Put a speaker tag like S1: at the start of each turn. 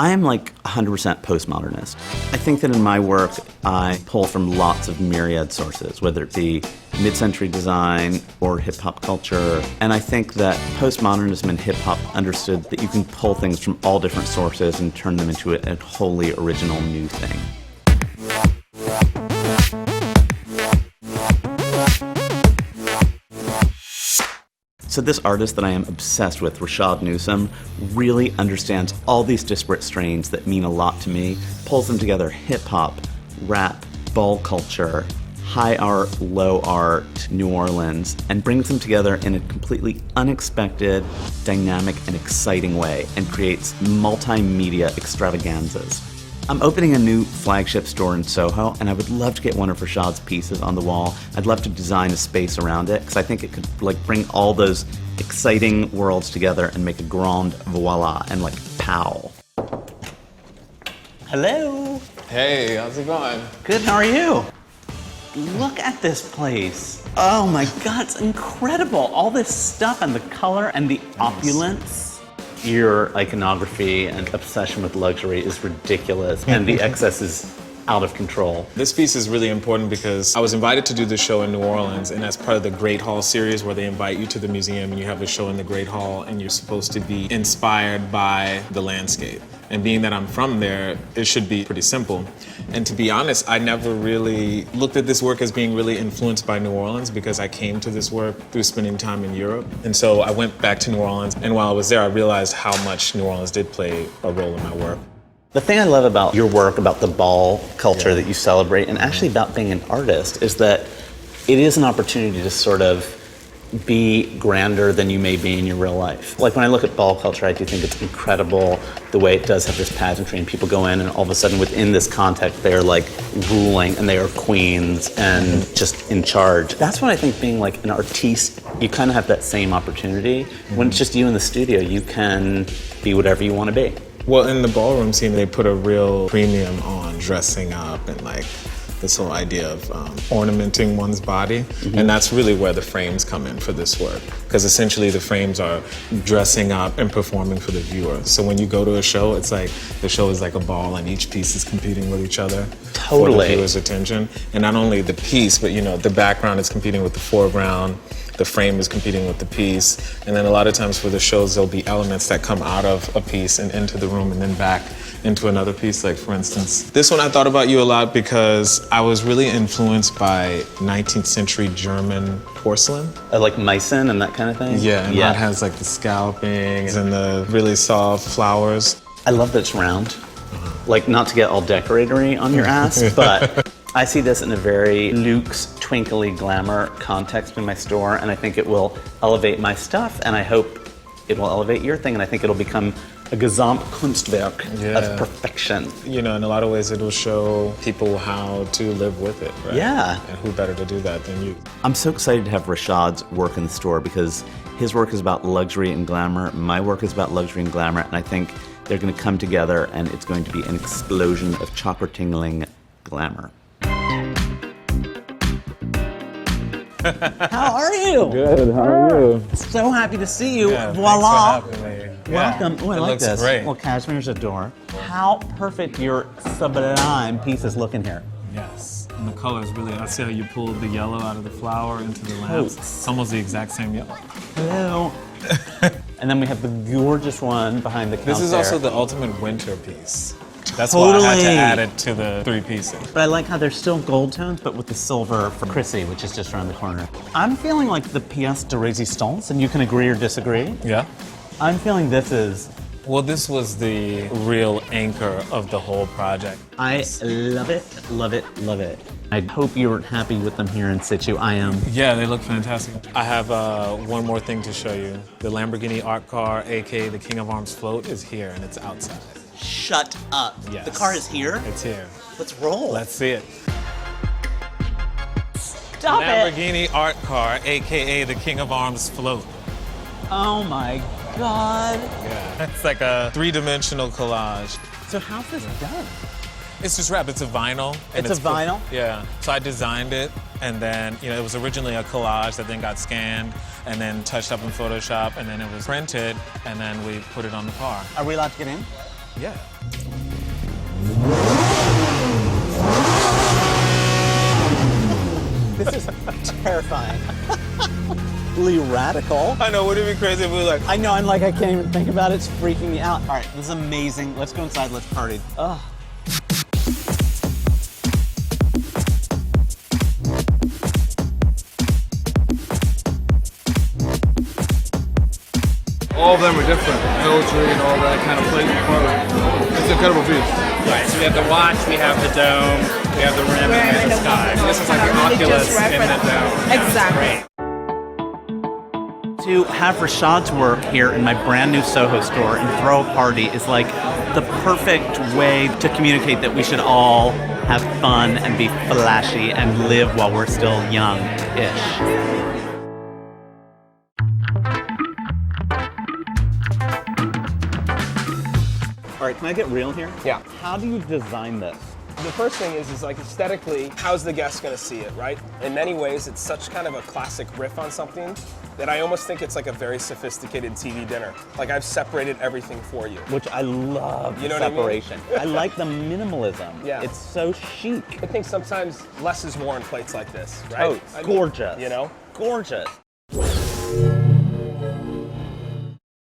S1: I am like 100% postmodernist. I think that in my work, I pull from lots of myriad sources, whether it be mid-century design or hip-hop culture. And I think that postmodernism and hip-hop understood that you can pull things from all different sources and turn them into a wholly original new thing. So this artist that I am obsessed with, Rashaad Newsome, really understands all these disparate strains that mean a lot to me, pulls them together: hip-hop, rap, ball culture, high art, low art, New Orleans, and brings them together in a completely unexpected, dynamic, and exciting way, and creates multimedia extravaganzas. I'm opening a new flagship store in SoHo, and I would love to get one of Rashaad's pieces on the wall. I'd love to design a space around it, because I think it could bring all those exciting worlds together and make a grand voila and pow. Hello.
S2: Hey, how's it going?
S1: Good, how are you? Look at this place. Oh my God, it's incredible. All this stuff and the color and the opulence. Your iconography and obsession with luxury is ridiculous, and the excess is out of control.
S2: This piece is really important because I was invited to do the show in New Orleans, and that's part of the Great Hall series where they invite you to the museum and you have a show in the Great Hall and you're supposed to be inspired by the landscape. And being that I'm from there, it should be pretty simple. And to be honest, I never really looked at this work as being really influenced by New Orleans because I came to this work through spending time in Europe. And so I went back to New Orleans, and while I was there, I realized how much New Orleans did play a role in my work.
S1: The thing I love about your work, about the ball culture that you celebrate, and actually about being an artist, is that it is an opportunity to sort of be grander than you may be in your real life. Like when I look at ball culture, I do think it's incredible the way it does have this pageantry, and people go in and all of a sudden within this context they're ruling and they are queens and just in charge. That's what I think being an artiste, you kind of have that same opportunity. When it's just you in the studio, you can be whatever you want to be.
S2: Well, in the ballroom scene, they put a real premium on dressing up and this whole idea of ornamenting one's body. And that's really where the frames come in for this work. Because essentially the frames are dressing up and performing for the viewer. So when you go to a show, it's like the show is like a ball and each piece is competing with each other for the viewer's attention. And not only the piece, but the background is competing with the foreground, the frame is competing with the piece. And then a lot of times for the shows, there'll be elements that come out of a piece and into the room and then back into another piece. Like for instance, this one I thought about you a lot because I was really influenced by 19th century German porcelain.
S1: Like Meissen and that kind of thing?
S2: Yeah, and that has the scalping and the really soft flowers.
S1: I love that it's round. Not to get all decoratory on your ass, but I see this in a very luxe, twinkly glamour context in my store, and I think it will elevate my stuff, and I hope it will elevate your thing, and I think it'll become a gesamtkunstwerk of perfection.
S2: In a lot of ways it will show people how to live with it, right?
S1: Yeah.
S2: And who better to do that than you?
S1: I'm so excited to have Rashaad's work in the store because his work is about luxury and glamour, my work is about luxury and glamour, and I think they're going to come together and it's going to be an explosion of chakra-tingling glamour. How are you?
S2: Good, how are you?
S1: So happy to see you.
S2: Yeah,
S1: Voila.
S2: thanks for having me.
S1: Welcome. Oh, I like
S2: looks
S1: this.
S2: Great.
S1: Well, cashmere's adore. How perfect your sublime pieces look in here.
S2: Yes, and the color is really, I see how you pulled the yellow out of the flower into the lamps. It's almost the exact same yellow.
S1: Hello. And then we have the gorgeous one behind the counter.
S2: This is also the ultimate winter piece. That's why I had to add it to the 3 pieces.
S1: But I like how they're still gold tones, but with the silver for Chrissy, which is just around the corner. I'm feeling like the pièce de résistance, and you can agree or disagree.
S2: Yeah.
S1: I'm feeling this is...
S2: Well, this was the real anchor of the whole project.
S1: I love it, love it, love it. I hope you're happy with them here in situ. I am.
S2: Yeah, they look fantastic. I have one more thing to show you. The Lamborghini art car, aka the King of Arms float, is here and it's outside.
S1: Shut up.
S2: Yes.
S1: The car is here?
S2: It's here.
S1: Let's roll.
S2: Let's see it.
S1: Stop
S2: Lamborghini art car, aka the King of Arms float.
S1: Oh my God.
S2: Yeah, it's like a 3-dimensional collage.
S1: So how's this done?
S2: It's just wrapped. It's a vinyl.
S1: It's a vinyl?
S2: Yeah. So I designed it, and then it was originally a collage that then got scanned and then touched up in Photoshop, and then it was printed, and then we put it on the car.
S1: Are we allowed to get in?
S3: Yeah.
S1: This is terrifying. Really radical.
S3: I know, wouldn't it be crazy if we were like,
S1: I know, I can't even think about it. It's freaking me out. All right, this is amazing. Let's go inside, let's party. Ugh.
S4: All of them are different. Military and all that kind of plays a part. It's an incredible piece.
S5: Right, so we have the watch, we have the dome, we have the rim, and we have the sky. This is like the Oculus in the dome.
S6: Exactly.
S1: To have Rashaad's work here in my brand new SoHo store and throw a party is like the perfect way to communicate that we should all have fun and be flashy and live while we're still young-ish. All right, can I get real here?
S3: Yeah.
S1: How do you design this?
S3: the first thing is like aesthetically, how's the guest gonna see it, right? In many ways, it's such kind of a classic riff on something that I almost think it's like a very sophisticated TV dinner. Like I've separated everything for you.
S1: Which I love,
S3: You
S1: the
S3: know what I mean?
S1: separation. I like the minimalism.
S3: Yeah.
S1: It's so chic.
S3: I think sometimes less is more in plates like this, right?
S1: Oh, it's gorgeous.
S3: You know?
S1: Gorgeous.